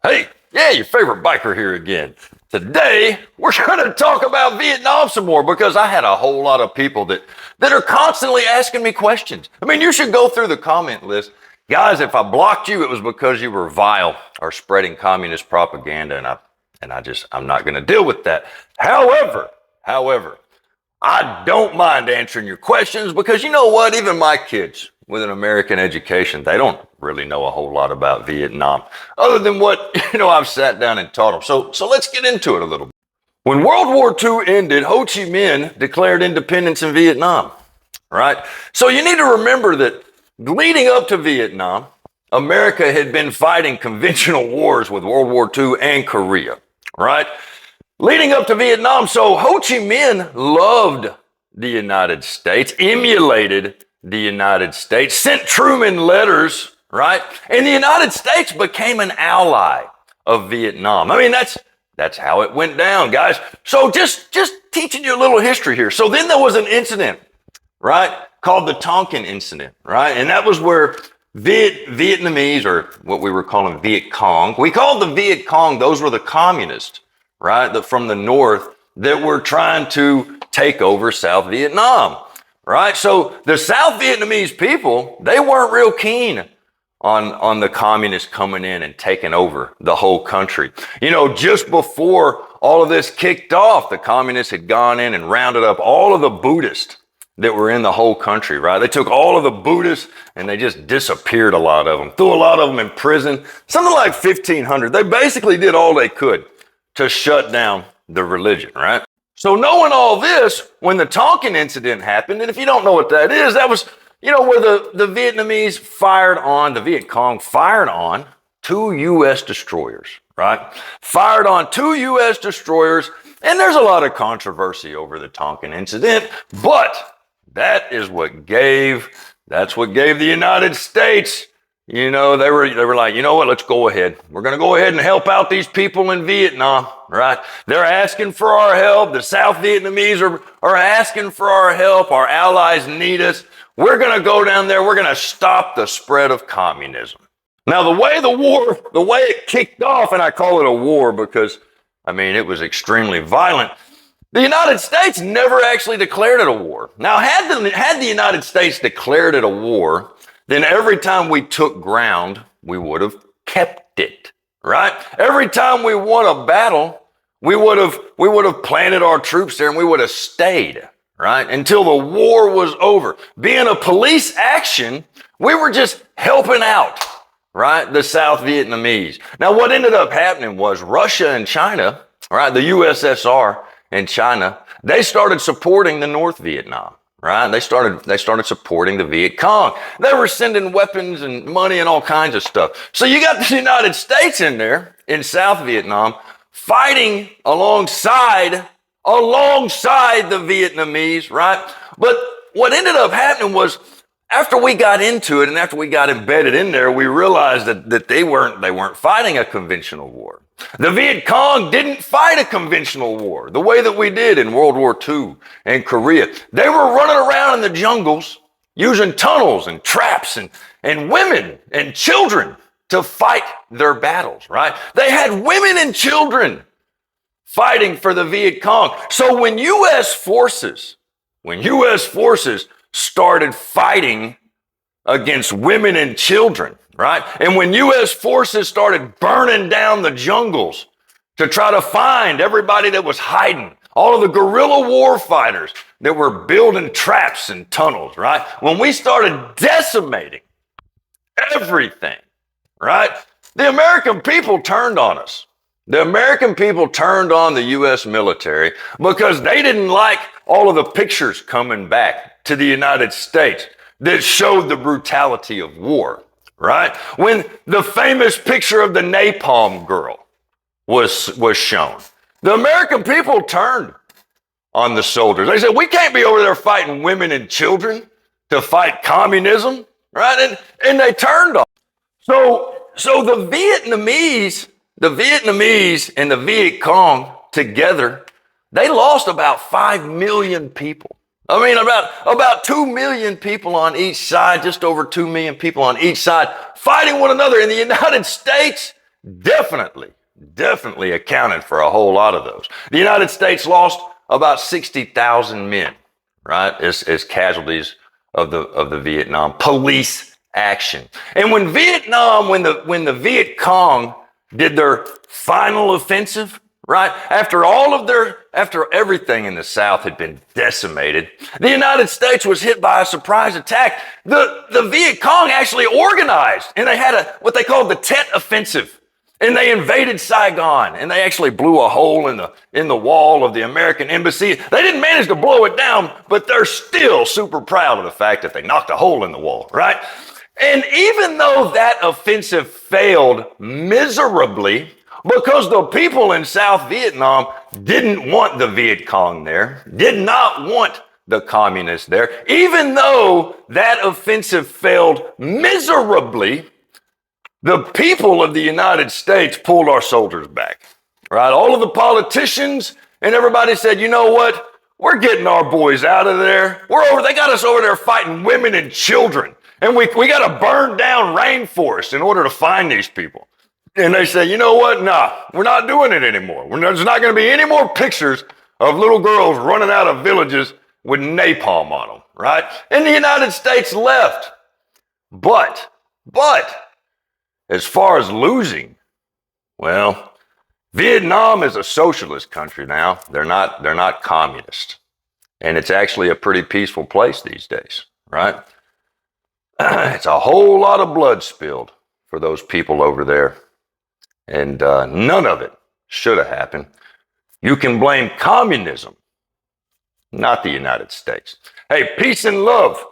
Hey, yeah, your favorite biker here again. Today, we're going to talk about Vietnam some more because I had a whole lot of people that are constantly asking me questions. I mean, you should go through the comment list. Guys, if I blocked you, it was because you were vile or spreading communist propaganda, and I'm not going to deal with that. However, I don't mind answering your questions because you know what? Even my kids with an American education, they don't really know a whole lot about Vietnam other than what, I've sat down and taught them. So let's get into it a little bit. When World War II ended, Ho Chi Minh declared independence in Vietnam, right? So you need to remember that leading up to Vietnam, America had been fighting conventional wars with World War II and Korea, right? Leading up to Vietnam, so Ho Chi Minh loved the United States, emulated the United States, sent Truman letters, right? And the United States became an ally of Vietnam. I mean, that's how it went down, guys. So just teaching you a little history here. So then there was an incident, right, called the Tonkin Incident, right? And that was where Vietnamese, or what we were calling Viet Cong, we called the Viet Cong, those were the communists, right, from the north that were trying to take over South Vietnam, right? So the South Vietnamese people, they weren't real keen on the communists coming in and taking over the whole country. Just before all of this kicked off, the communists had gone in and rounded up all of the Buddhists that were in the whole country, right? They took all of the Buddhists and they just disappeared a lot of them, threw a lot of them in prison, something like 1,500. They basically did all they could to shut down the religion, right? So knowing all this, when the Tonkin Incident happened, and if you don't know what that is, that was, where the Vietnamese the Viet Cong fired on 2 U.S. destroyers, right? Fired on 2 U.S. destroyers, and there's a lot of controversy over the Tonkin Incident, but that's what gave the United States, they were like, you know what, let's go ahead. We're going to go ahead and help out these people in Vietnam, right? They're asking for our help. The South Vietnamese are asking for our help. Our allies need us. We're going to go down there. We're going to stop the spread of communism. Now, the way it kicked off, and I call it a war because, it was extremely violent. The United States never actually declared it a war. Now, had the United States declared it a war, then every time we took ground, we would have kept it, right? Every time we won a battle, we would have planted our troops there and we would have stayed, right? Until the war was over. Being a police action, we were just helping out, right? The South Vietnamese. Now, what ended up happening was Russia and China, right? The USSR and China, they started supporting the North Vietnam. Right? They started supporting the Viet Cong. They were sending weapons and money and all kinds of stuff. So you got the United States in there in South Vietnam fighting alongside the Vietnamese, right? But what ended up happening was after we got into it and after we got embedded in there, we realized that they weren't fighting a conventional war. The Viet Cong didn't fight a conventional war the way that we did in World War II and Korea. They were running around in the jungles using tunnels and traps and women and children to fight their battles, right? They had women and children fighting for the Viet Cong. So when U.S. forces started fighting against women and children, right? And when U.S. forces started burning down the jungles to try to find everybody that was hiding, all of the guerrilla war fighters that were building traps and tunnels, right? When we started decimating everything, right? The American people turned on us. The American people turned on the U.S. military because they didn't like all of the pictures coming back to the United States that showed the brutality of war, right? When the famous picture of the napalm girl was shown, the American people turned on the soldiers. They said, we can't be over there fighting women and children to fight communism, right? And they turned on. So the Vietnamese and the Viet Cong together, they lost about 5 million people. About 2 million people on each side, just over 2 million people on each side, fighting one another. And the United States definitely accounted for a whole lot of those. The United States lost about 60,000 men, right, as casualties of the Vietnam police action. And when the Viet Cong did their final offensive, right, after everything in the South had been decimated, the United States was hit by a surprise attack. The Viet Cong actually organized, and they had what they called the Tet Offensive. And they invaded Saigon, and they actually blew a hole in the wall of the American embassy. They didn't manage to blow it down, but they're still super proud of the fact that they knocked a hole in the wall, right? And even though that offensive failed miserably, because the people in South Vietnam didn't want the Viet Cong there, did not want the communists there, even though that offensive failed miserably, the people of the United States pulled our soldiers back, right? All of the politicians and everybody said, you know what? We're getting our boys out of there. They got us over there fighting women and children. And we got to burn down rainforests in order to find these people. And they say, you know what? Nah, we're not doing it anymore. There's not going to be any more pictures of little girls running out of villages with napalm on them, right? And the United States left. But, as far as losing, well, Vietnam is a socialist country now. They're not communist. And it's actually a pretty peaceful place these days, right? It's a whole lot of blood spilled for those people over there. And none of it should have happened. You can blame communism, not the United States. Hey, peace and love